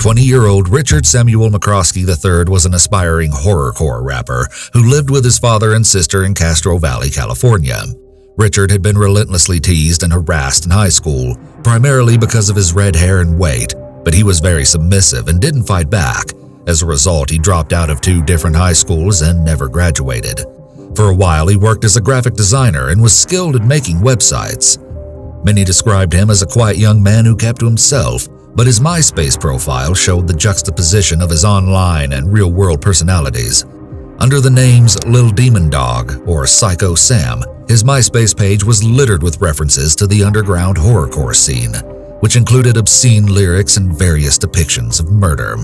20-year-old Richard Samuel McCroskey III was an aspiring horrorcore rapper who lived with his father and sister in Castro Valley, California. Richard had been relentlessly teased and harassed in high school, primarily because of his red hair and weight, but he was very submissive and didn't fight back. As a result, he dropped out of 2 different high schools and never graduated. For a while, he worked as a graphic designer and was skilled at making websites. Many described him as a quiet young man who kept to himself, but his MySpace profile showed the juxtaposition of his online and real-world personalities. Under the names Lil Demon Dog or Psycho Sam, his MySpace page was littered with references to the underground horrorcore scene, which included obscene lyrics and various depictions of murder.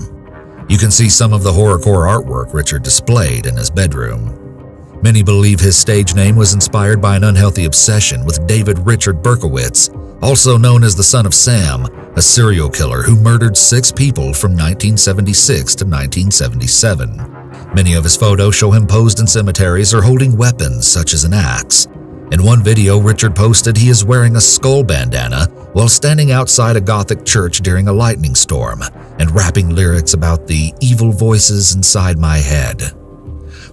You can see some of the horrorcore artwork Richard displayed in his bedroom. Many believe his stage name was inspired by an unhealthy obsession with David Richard Berkowitz, also known as the Son of Sam, a serial killer who murdered 6 people from 1976 to 1977. Many of his photos show him posed in cemeteries or holding weapons such as an axe. In one video Richard posted, he is wearing a skull bandana while standing outside a Gothic church during a lightning storm and rapping lyrics about the evil voices inside my head.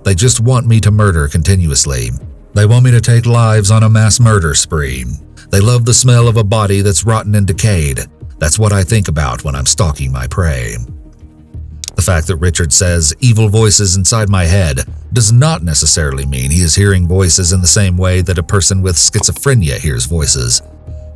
They just want me to murder continuously. They want me to take lives on a mass murder spree. They love the smell of a body that's rotten and decayed. That's what I think about when I'm stalking my prey. The fact that Richard says evil voices inside my head does not necessarily mean he is hearing voices in the same way that a person with schizophrenia hears voices.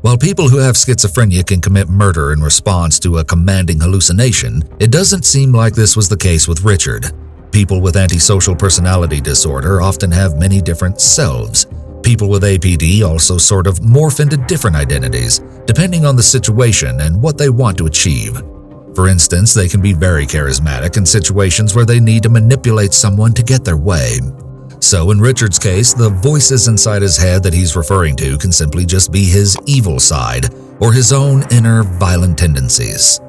While people who have schizophrenia can commit murder in response to a commanding hallucination, it doesn't seem like this was the case with Richard. People with antisocial personality disorder often have many different selves. People with APD also sort of morph into different identities, depending on the situation and what they want to achieve. For instance, they can be very charismatic in situations where they need to manipulate someone to get their way. So in Richard's case, the voices inside his head that he's referring to can simply just be his evil side or his own inner violent tendencies.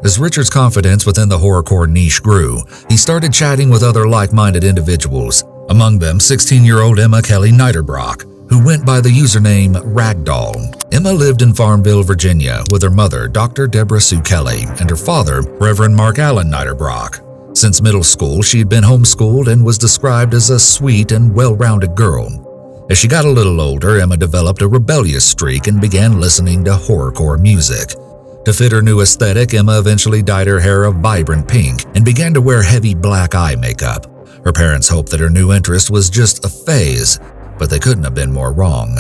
As Richard's confidence within the horrorcore niche grew, he started chatting with other like-minded individuals, among them 16-year-old Emma Kelly Niederbrock, who went by the username Ragdoll. Emma lived in Farmville, Virginia, with her mother, Dr. Deborah Sue Kelly, and her father, Reverend Mark Allen Niederbrock. Since middle school, she had been homeschooled and was described as a sweet and well-rounded girl. As she got a little older, Emma developed a rebellious streak and began listening to horrorcore music. To fit her new aesthetic, Emma eventually dyed her hair a vibrant pink and began to wear heavy black eye makeup. Her parents hoped that her new interest was just a phase, but they couldn't have been more wrong.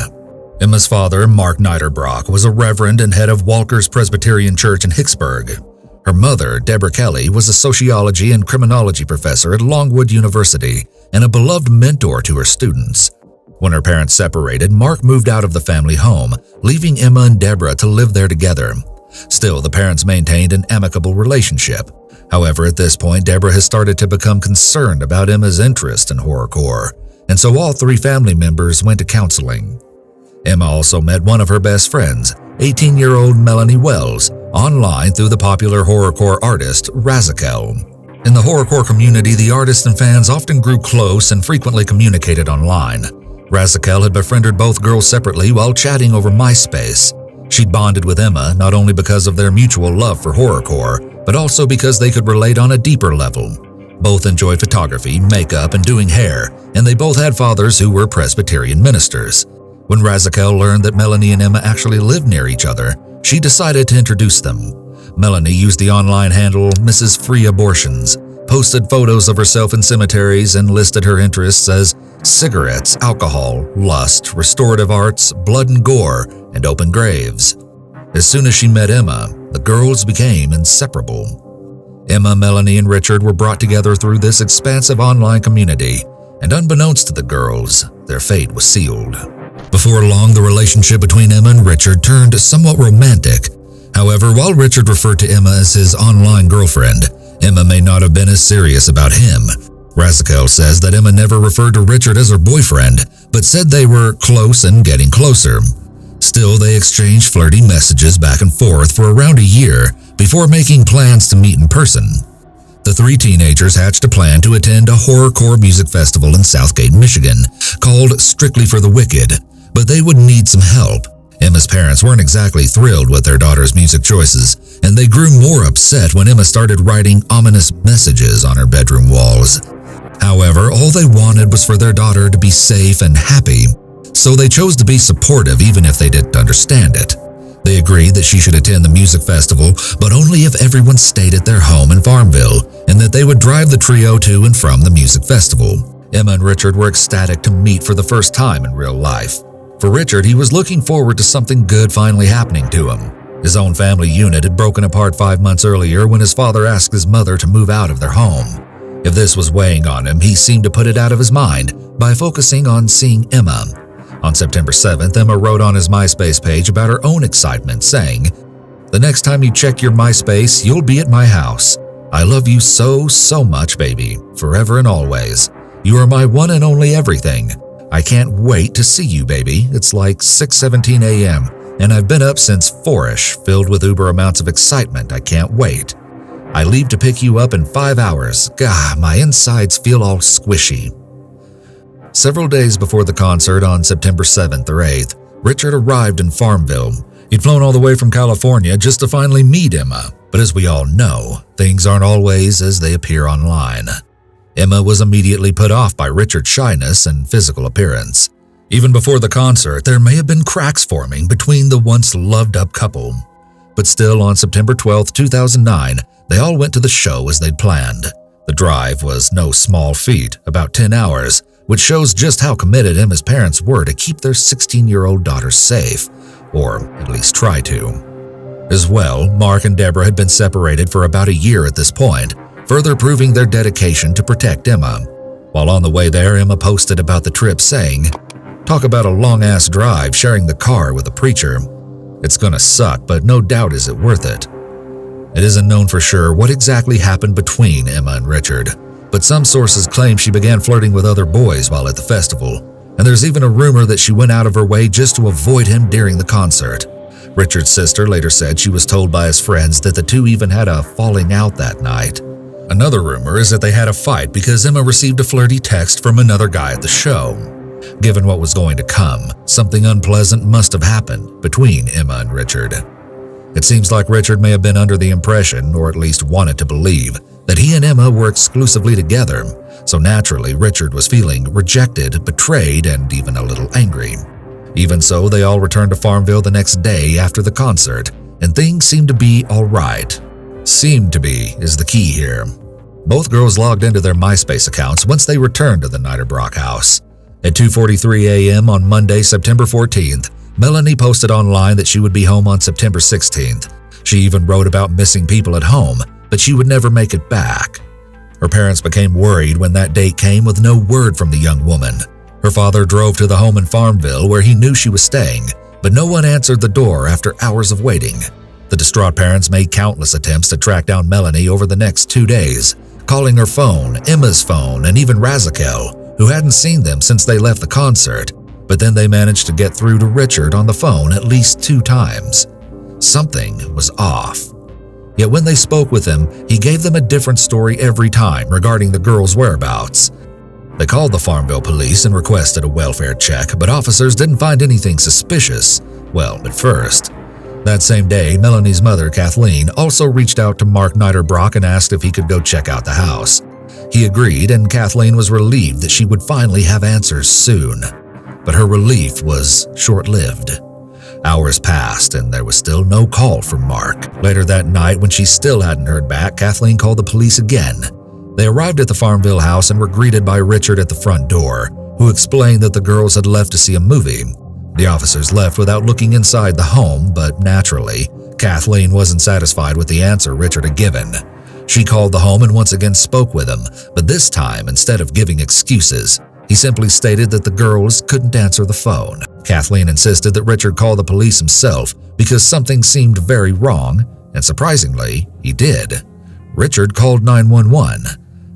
Emma's father, Mark Niederbrock, was a reverend and head of Walker's Presbyterian Church in Hicksburg. Her mother, Deborah Kelly, was a sociology and criminology professor at Longwood University and a beloved mentor to her students. When her parents separated, Mark moved out of the family home, leaving Emma and Deborah to live there together. Still, the parents maintained an amicable relationship. However, at this point, Deborah has started to become concerned about Emma's interest in horrorcore, and so all 3 family members went to counseling. Emma also met one of her best friends, 18-year-old Melanie Wells, online through the popular horrorcore artist Razakel. In the horrorcore community, the artists and fans often grew close and frequently communicated online. Razakel had befriended both girls separately while chatting over MySpace. She'd bonded with Emma not only because of their mutual love for horrorcore, but also because they could relate on a deeper level. Both enjoyed photography, makeup, and doing hair, and they both had fathers who were Presbyterian ministers. When Razakel learned that Melanie and Emma actually lived near each other, she decided to introduce them. Melanie used the online handle Mrs. Free Abortions, posted photos of herself in cemeteries, and listed her interests as cigarettes, alcohol, lust, restorative arts, blood and gore, and open graves. As soon as she met Emma, the girls became inseparable. Emma, Melanie, and Richard were brought together through this expansive online community, and unbeknownst to the girls, their fate was sealed. Before long, the relationship between Emma and Richard turned somewhat romantic. However, while Richard referred to Emma as his online girlfriend, Emma may not have been as serious about him. Razakel says that Emma never referred to Richard as her boyfriend, but said they were close and getting closer. Still, they exchanged flirty messages back and forth for around a year before making plans to meet in person. The 3 teenagers hatched a plan to attend a horrorcore music festival in Southgate, Michigan, called Strictly for the Wicked, but they would need some help. Emma's parents weren't exactly thrilled with their daughter's music choices, and they grew more upset when Emma started writing ominous messages on her bedroom walls. However, all they wanted was for their daughter to be safe and happy, so they chose to be supportive even if they didn't understand it. They agreed that she should attend the music festival, but only if everyone stayed at their home in Farmville, and that they would drive the trio to and from the music festival. Emma and Richard were ecstatic to meet for the first time in real life. For Richard, he was looking forward to something good finally happening to him. His own family unit had broken apart 5 months earlier when his father asked his mother to move out of their home. If this was weighing on him, he seemed to put it out of his mind by focusing on seeing Emma. On September 7th, Emma wrote on his MySpace page about her own excitement, saying, "The next time you check your MySpace, you'll be at my house. I love you so, so much, baby, forever and always. You are my one and only everything. I can't wait to see you, baby. It's like 6:17 a.m., and I've been up since 4-ish, filled with uber amounts of excitement. I can't wait. I leave to pick you up in 5 hours. Gah, my insides feel all squishy." Several days before the concert on September 7th or 8th, Richard arrived in Farmville. He'd flown all the way from California just to finally meet Emma, but as we all know, things aren't always as they appear online. Emma was immediately put off by Richard's shyness and physical appearance. Even before the concert, there may have been cracks forming between the once loved-up couple. But still, on September 12, 2009, they all went to the show as they'd planned. The drive was no small feat, about 10 hours, which shows just how committed Emma's parents were to keep their 16-year-old daughter safe, or at least try to. As well, Mark and Deborah had been separated for about a year at this point, further proving their dedication to protect Emma. While on the way there, Emma posted about the trip saying, "Talk about a long-ass drive sharing the car with a preacher. It's gonna suck, but no doubt is it worth it." It isn't known for sure what exactly happened between Emma and Richard, but some sources claim she began flirting with other boys while at the festival, and there's even a rumor that she went out of her way just to avoid him during the concert. Richard's sister later said she was told by his friends that the two even had a falling out that night. Another rumor is that they had a fight because Emma received a flirty text from another guy at the show. Given what was going to come, something unpleasant must have happened between Emma and Richard. It seems like Richard may have been under the impression, or at least wanted to believe, that he and Emma were exclusively together, so naturally Richard was feeling rejected, betrayed, and even a little angry. Even so, they all returned to Farmville the next day after the concert, and things seemed to be all right. Seemed to be is the key here. Both girls logged into their MySpace accounts once they returned to the Niederbrock house. At 2:43 a.m. on Monday, September 14th, Melanie posted online that she would be home on September 16th. She even wrote about missing people at home, but she would never make it back. Her parents became worried when that date came with no word from the young woman. Her father drove to the home in Farmville where he knew she was staying, but no one answered the door after hours of waiting. The distraught parents made countless attempts to track down Melanie over the next 2 days, calling her phone, Emma's phone, and even Razakel, who hadn't seen them since they left the concert, but then they managed to get through to Richard on the phone at least 2 times. Something was off. Yet when they spoke with him, he gave them a different story every time regarding the girls' whereabouts. They called the Farmville police and requested a welfare check, but officers didn't find anything suspicious. Well, at first. That same day, Melanie's mother, Kathleen, also reached out to Mark Niederbrock and asked if he could go check out the house. He agreed, and Kathleen was relieved that she would finally have answers soon. But her relief was short-lived. Hours passed, and there was still no call from Mark. Later that night, when she still hadn't heard back, Kathleen called the police again. They arrived at the Farmville house and were greeted by Richard at the front door, who explained that the girls had left to see a movie. The officers left without looking inside the home, but naturally, Kathleen wasn't satisfied with the answer Richard had given. She called the home and once again spoke with him, but this time, instead of giving excuses, he simply stated that the girls couldn't answer the phone. Kathleen insisted that Richard call the police himself because something seemed very wrong, and surprisingly, he did. Richard called 911.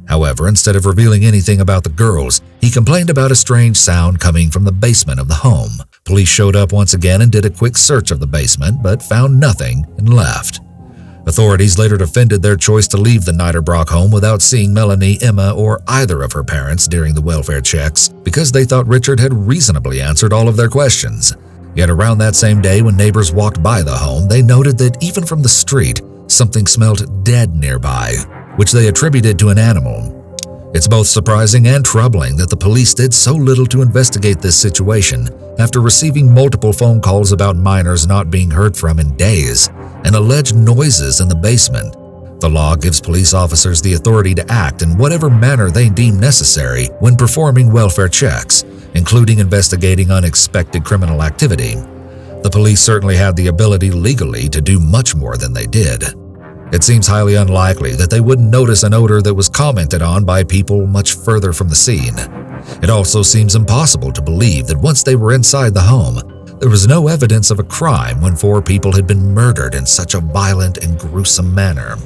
However, instead of revealing anything about the girls, he complained about a strange sound coming from the basement of the home. Police showed up once again and did a quick search of the basement, but found nothing and left. Authorities later defended their choice to leave the Niederbrock home without seeing Melanie, Emma, or either of her parents during the welfare checks because they thought Richard had reasonably answered all of their questions. Yet around that same day when neighbors walked by the home, they noted that even from the street, something smelled dead nearby, which they attributed to an animal. It's both surprising and troubling that the police did so little to investigate this situation after receiving multiple phone calls about minors not being heard from in days and alleged noises in the basement. The law gives police officers the authority to act in whatever manner they deem necessary when performing welfare checks, including investigating unexpected criminal activity. The police certainly had the ability legally to do much more than they did. It seems highly unlikely that they wouldn't notice an odor that was commented on by people much further from the scene. It also seems impossible to believe that once they were inside the home, there was no evidence of a crime when 4 people had been murdered in such a violent and gruesome manner.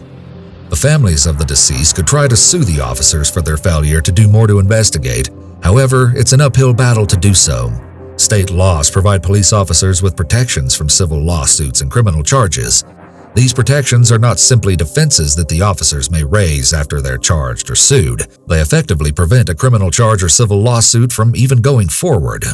The families of the deceased could try to sue the officers for their failure to do more to investigate. However, it's an uphill battle to do so. State laws provide police officers with protections from civil lawsuits and criminal charges. These protections are not simply defenses that the officers may raise after they're charged or sued. They effectively prevent a criminal charge or civil lawsuit from even going forward.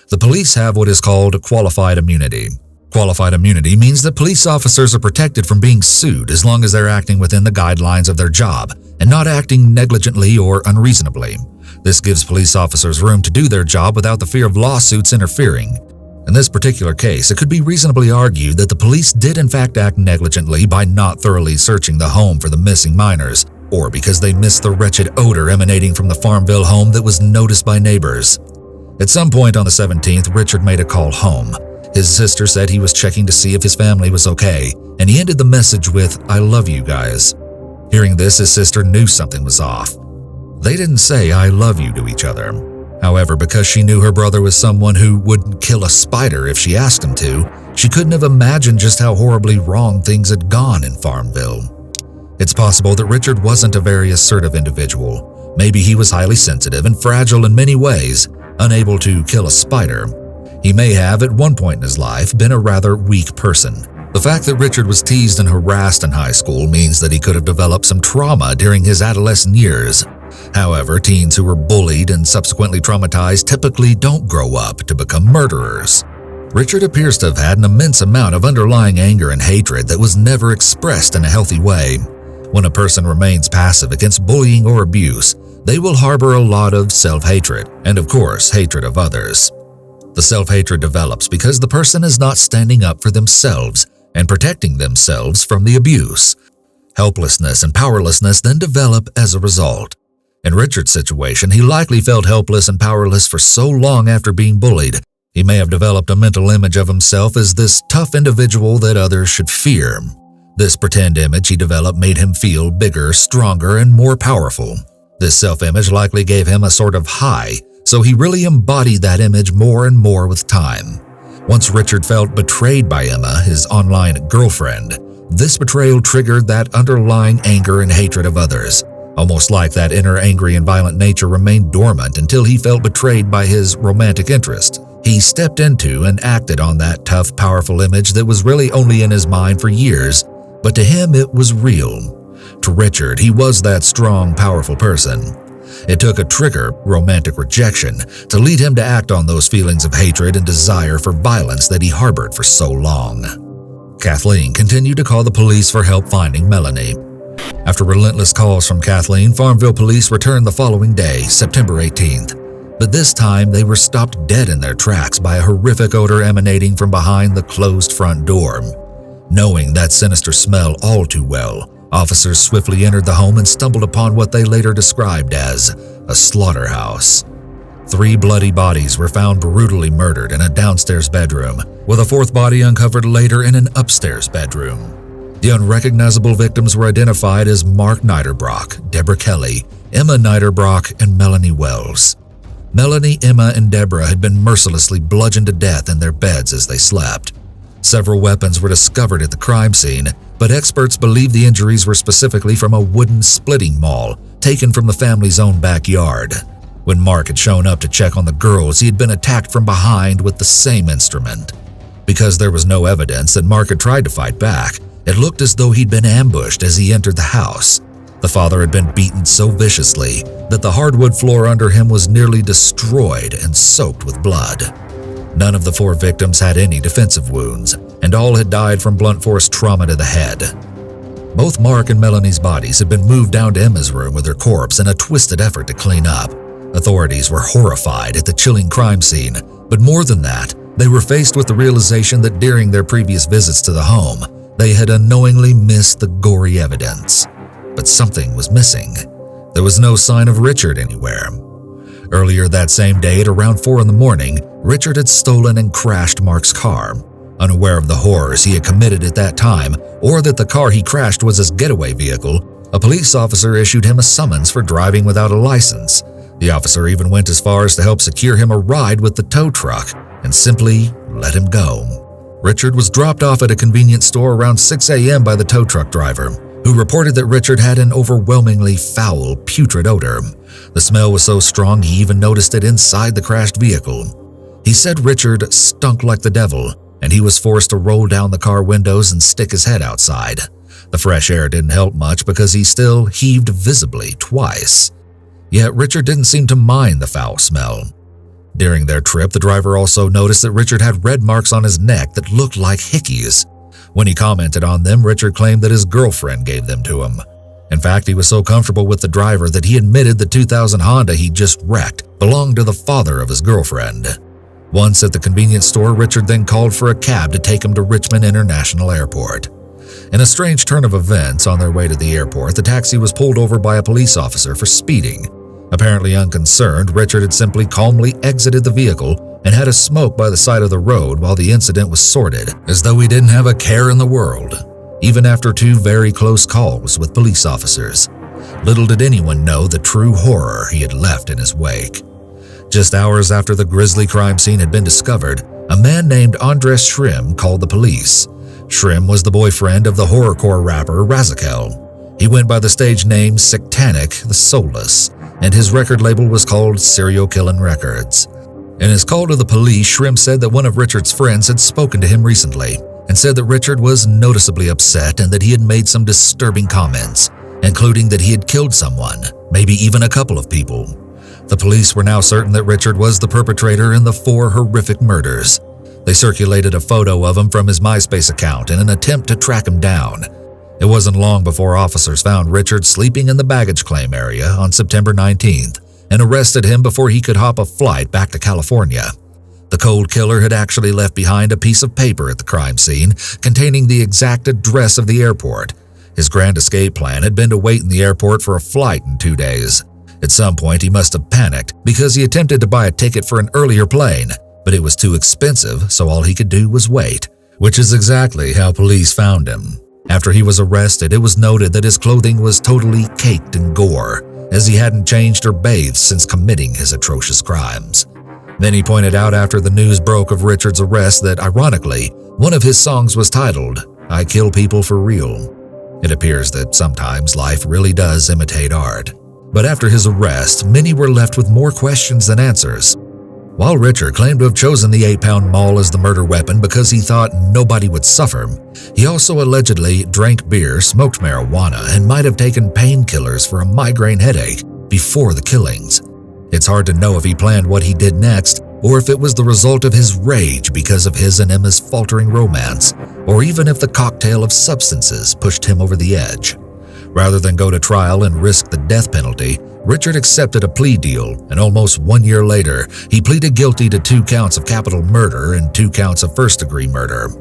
The police have what is called qualified immunity. Qualified immunity means that police officers are protected from being sued as long as they're acting within the guidelines of their job and not acting negligently or unreasonably. This gives police officers room to do their job without the fear of lawsuits interfering. In this particular case, it could be reasonably argued that the police did in fact act negligently by not thoroughly searching the home for the missing minors, or because they missed the wretched odor emanating from the Farmville home that was noticed by neighbors. At some point on the 17th, Richard made a call home. His sister said he was checking to see if his family was okay, and he ended the message with, "I love you guys." Hearing this, his sister knew something was off. They didn't say "I love you" to each other. However, because she knew her brother was someone who wouldn't kill a spider if she asked him to, she couldn't have imagined just how horribly wrong things had gone in Farmville. It's possible that Richard wasn't a very assertive individual. Maybe he was highly sensitive and fragile in many ways, unable to kill a spider. He may have, at one point in his life, been a rather weak person. The fact that Richard was teased and harassed in high school means that he could have developed some trauma during his adolescent years. However, teens who were bullied and subsequently traumatized typically don't grow up to become murderers. Richard appears to have had an immense amount of underlying anger and hatred that was never expressed in a healthy way. When a person remains passive against bullying or abuse, they will harbor a lot of self-hatred and, of course, hatred of others. The self-hatred develops because the person is not standing up for themselves and protecting themselves from the abuse. Helplessness and powerlessness then develop as a result. In Richard's situation, he likely felt helpless and powerless for so long after being bullied. He may have developed a mental image of himself as this tough individual that others should fear. This pretend image he developed made him feel bigger, stronger, and more powerful. This self-image likely gave him a sort of high, so he really embodied that image more and more with time. Once Richard felt betrayed by Emma, his online girlfriend, this betrayal triggered that underlying anger and hatred of others. Almost like that inner angry and violent nature remained dormant until he felt betrayed by his romantic interest. He stepped into and acted on that tough, powerful image that was really only in his mind for years, but to him it was real. To Richard, he was that strong, powerful person. It took a trigger, romantic rejection, to lead him to act on those feelings of hatred and desire for violence that he harbored for so long. Kathleen continued to call the police for help finding Melanie. After relentless calls from Kathleen, Farmville police returned the following day, September 18th. But this time, they were stopped dead in their tracks by a horrific odor emanating from behind the closed front door. Knowing that sinister smell all too well, officers swiftly entered the home and stumbled upon what they later described as a slaughterhouse. 3 bloody bodies were found brutally murdered in a downstairs bedroom, with a 4th body uncovered later in an upstairs bedroom. The unrecognizable victims were identified as Mark Niederbrock, Deborah Kelly, Emma Niederbrock, and Melanie Wells. Melanie, Emma, and Deborah had been mercilessly bludgeoned to death in their beds as they slept. Several weapons were discovered at the crime scene, but experts believe the injuries were specifically from a wooden splitting maul taken from the family's own backyard. When Mark had shown up to check on the girls, he had been attacked from behind with the same instrument. Because there was no evidence that Mark had tried to fight back, it looked as though he'd been ambushed as he entered the house. The father had been beaten so viciously that the hardwood floor under him was nearly destroyed and soaked with blood. None of the 4 victims had any defensive wounds, and all had died from blunt force trauma to the head. Both Mark and Melanie's bodies had been moved down to Emma's room with her corpse in a twisted effort to clean up. Authorities were horrified at the chilling crime scene, but more than that, they were faced with the realization that during their previous visits to the home, they had unknowingly missed the gory evidence. But something was missing. There was no sign of Richard anywhere. Earlier that same day at around 4 in the morning, Richard had stolen and crashed Mark's car. Unaware of the horrors he had committed at that time, or that the car he crashed was his getaway vehicle, a police officer issued him a summons for driving without a license. The officer even went as far as to help secure him a ride with the tow truck and simply let him go. Richard was dropped off at a convenience store around 6 a.m. by the tow truck driver, who reported that Richard had an overwhelmingly foul, putrid odor. The smell was so strong he even noticed it inside the crashed vehicle. He said Richard stunk like the devil, and he was forced to roll down the car windows and stick his head outside. The fresh air didn't help much because he still heaved visibly twice. Yet Richard didn't seem to mind the foul smell. During their trip, the driver also noticed that Richard had red marks on his neck that looked like hickeys. When he commented on them, Richard claimed that his girlfriend gave them to him. In fact, he was so comfortable with the driver that he admitted the 2000 Honda he just wrecked belonged to the father of his girlfriend. Once at the convenience store, Richard then called for a cab to take him to Richmond International Airport. In a strange turn of events, on their way to the airport, the taxi was pulled over by a police officer for speeding. Apparently unconcerned, Richard had simply calmly exited the vehicle and had a smoke by the side of the road while the incident was sorted, as though he didn't have a care in the world, even after 2 very close calls with police officers. Little did anyone know the true horror he had left in his wake. Just hours after the grisly crime scene had been discovered, a man named Andres Shrim called the police. Shrim was the boyfriend of the horrorcore rapper Razakel. He went by the stage name Satanic the Soulless, and his record label was called Serial Killin' Records. In his call to the police, Shrim said that one of Richard's friends had spoken to him recently and said that Richard was noticeably upset and that he had made some disturbing comments, including that he had killed someone, maybe even a couple of people. The police were now certain that Richard was the perpetrator in the 4 horrific murders. They circulated a photo of him from his MySpace account in an attempt to track him down. It wasn't long before officers found Richard sleeping in the baggage claim area on September 19th and arrested him before he could hop a flight back to California. The cold killer had actually left behind a piece of paper at the crime scene containing the exact address of the airport. His grand escape plan had been to wait in the airport for a flight in 2 days. At some point, he must have panicked because he attempted to buy a ticket for an earlier plane, but it was too expensive, so all he could do was wait, which is exactly how police found him. After he was arrested, it was noted that his clothing was totally caked in gore, as he hadn't changed or bathed since committing his atrocious crimes. Then he pointed out after the news broke of Richard's arrest that, ironically, one of his songs was titled, "I Kill People for Real." It appears that sometimes life really does imitate art. But after his arrest, many were left with more questions than answers. While Richard claimed to have chosen the 8-pound maul as the murder weapon because he thought nobody would suffer, he also allegedly drank beer, smoked marijuana, and might have taken painkillers for a migraine headache before the killings. It's hard to know if he planned what he did next, or if it was the result of his rage because of his and Emma's faltering romance, or even if the cocktail of substances pushed him over the edge. Rather than go to trial and risk the death penalty, Richard accepted a plea deal, and almost 1 year later, he pleaded guilty to 2 counts of capital murder and 2 counts of first-degree murder.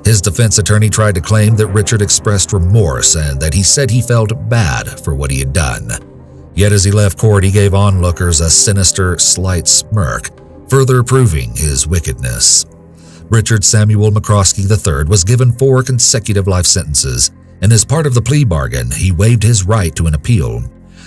His defense attorney tried to claim that Richard expressed remorse and that he said he felt bad for what he had done. Yet as he left court, he gave onlookers a sinister, slight smirk, further proving his wickedness. Richard Samuel McCroskey III was given 4 consecutive life sentences, and as part of the plea bargain, he waived his right to an appeal.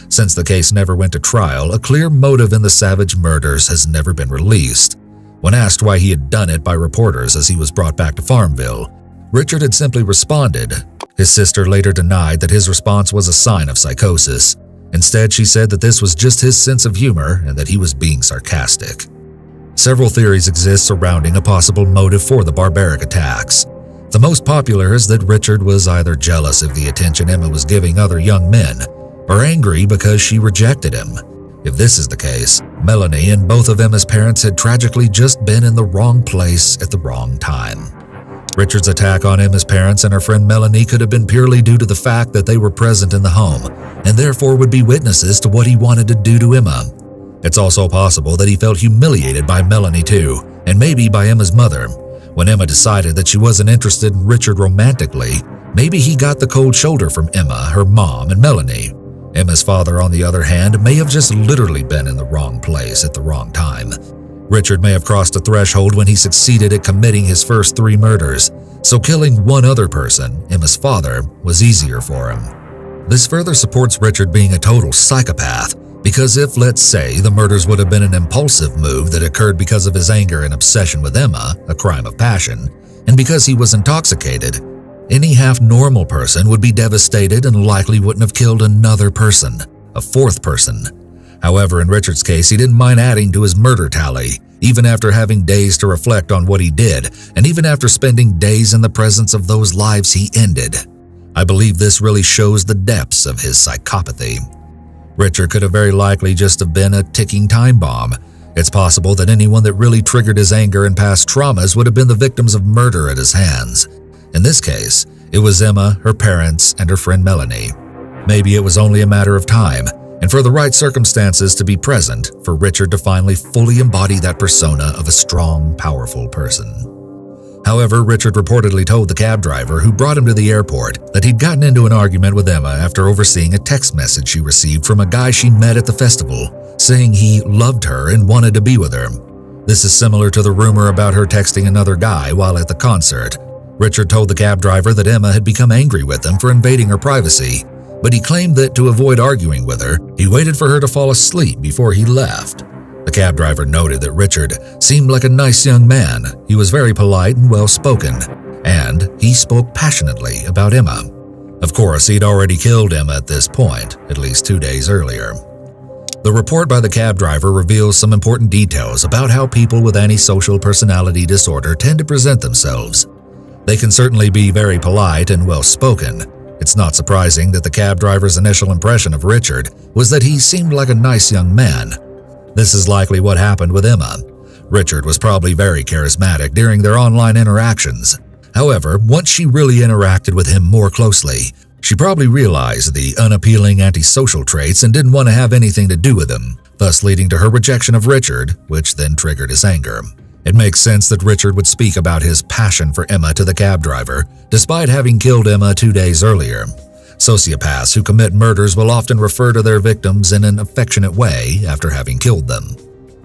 Since the case never went to trial, a clear motive in the savage murders has never been released. When asked why he had done it by reporters as he was brought back to Farmville, Richard had simply responded. His sister later denied that his response was a sign of psychosis. Instead, she said that this was just his sense of humor and that he was being sarcastic. Several theories exist surrounding a possible motive for the barbaric attacks. The most popular is that Richard was either jealous of the attention Emma was giving other young men, or angry because she rejected him. If this is the case, Melanie and both of Emma's parents had tragically just been in the wrong place at the wrong time. Richard's attack on Emma's parents and her friend Melanie could have been purely due to the fact that they were present in the home and therefore would be witnesses to what he wanted to do to Emma. It's also possible that he felt humiliated by Melanie too, and maybe by Emma's mother. When Emma decided that she wasn't interested in Richard romantically, maybe he got the cold shoulder from Emma, her mom, and Melanie. Emma's father, on the other hand, may have just literally been in the wrong place at the wrong time. Richard may have crossed a threshold when he succeeded at committing his first 3 murders, so killing one other person, Emma's father, was easier for him. This further supports Richard being a total psychopath, because if, let's say, the murders would have been an impulsive move that occurred because of his anger and obsession with Emma, a crime of passion, and because he was intoxicated, any half-normal person would be devastated and likely wouldn't have killed another person, a 4th person. However, in Richard's case, he didn't mind adding to his murder tally, even after having days to reflect on what he did, and even after spending days in the presence of those lives he ended. I believe this really shows the depths of his psychopathy. Richard could have very likely just have been a ticking time bomb. It's possible that anyone that really triggered his anger and past traumas would have been the victims of murder at his hands. In this case, it was Emma, her parents, and her friend Melanie. Maybe it was only a matter of time, and for the right circumstances to be present for Richard to finally fully embody that persona of a strong, powerful person. However, Richard reportedly told the cab driver who brought him to the airport that he'd gotten into an argument with Emma after overseeing a text message she received from a guy she met at the festival, saying he loved her and wanted to be with her. This is similar to the rumor about her texting another guy while at the concert. Richard told the cab driver that Emma had become angry with him for invading her privacy, but he claimed that to avoid arguing with her, he waited for her to fall asleep before he left. The cab driver noted that Richard seemed like a nice young man. He was very polite and well-spoken, and he spoke passionately about Emma. Of course, he'd already killed Emma at this point, at least 2 days earlier. The report by the cab driver reveals some important details about how people with antisocial personality disorder tend to present themselves. They can certainly be very polite and well-spoken. It's not surprising that the cab driver's initial impression of Richard was that he seemed like a nice young man. This is likely what happened with Emma. Richard was probably very charismatic during their online interactions. However, once she really interacted with him more closely, she probably realized the unappealing antisocial traits and didn't want to have anything to do with him, thus leading to her rejection of Richard, which then triggered his anger. It makes sense that Richard would speak about his passion for Emma to the cab driver, despite having killed Emma 2 days earlier. Sociopaths who commit murders will often refer to their victims in an affectionate way after having killed them.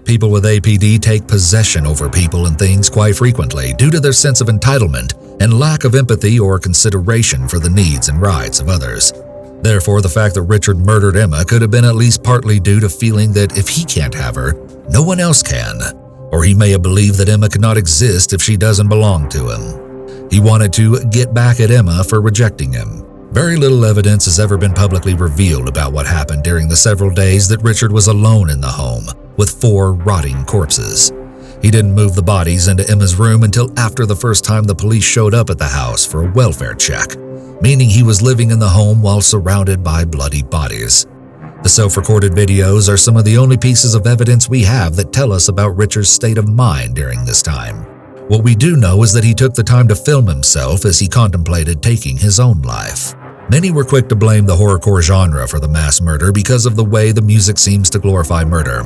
People with APD take possession over people and things quite frequently due to their sense of entitlement and lack of empathy or consideration for the needs and rights of others. Therefore, the fact that Richard murdered Emma could have been at least partly due to feeling that if he can't have her, no one else can. Or he may have believed that Emma could not exist if she doesn't belong to him. He wanted to get back at Emma for rejecting him. Very little evidence has ever been publicly revealed about what happened during the several days that Richard was alone in the home, with 4 rotting corpses. He didn't move the bodies into Emma's room until after the first time the police showed up at the house for a welfare check, meaning he was living in the home while surrounded by bloody bodies. The self-recorded videos are some of the only pieces of evidence we have that tell us about Richard's state of mind during this time. What we do know is that he took the time to film himself as he contemplated taking his own life. Many were quick to blame the horrorcore genre for the mass murder because of the way the music seems to glorify murder.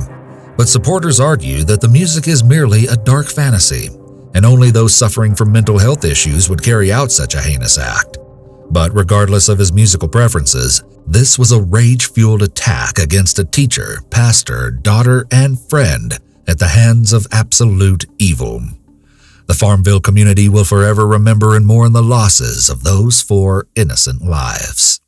But supporters argue that the music is merely a dark fantasy, and only those suffering from mental health issues would carry out such a heinous act. But regardless of his musical preferences, this was a rage-fueled attack against a teacher, pastor, daughter, and friend at the hands of absolute evil. The Farmville community will forever remember and mourn the losses of those 4 innocent lives.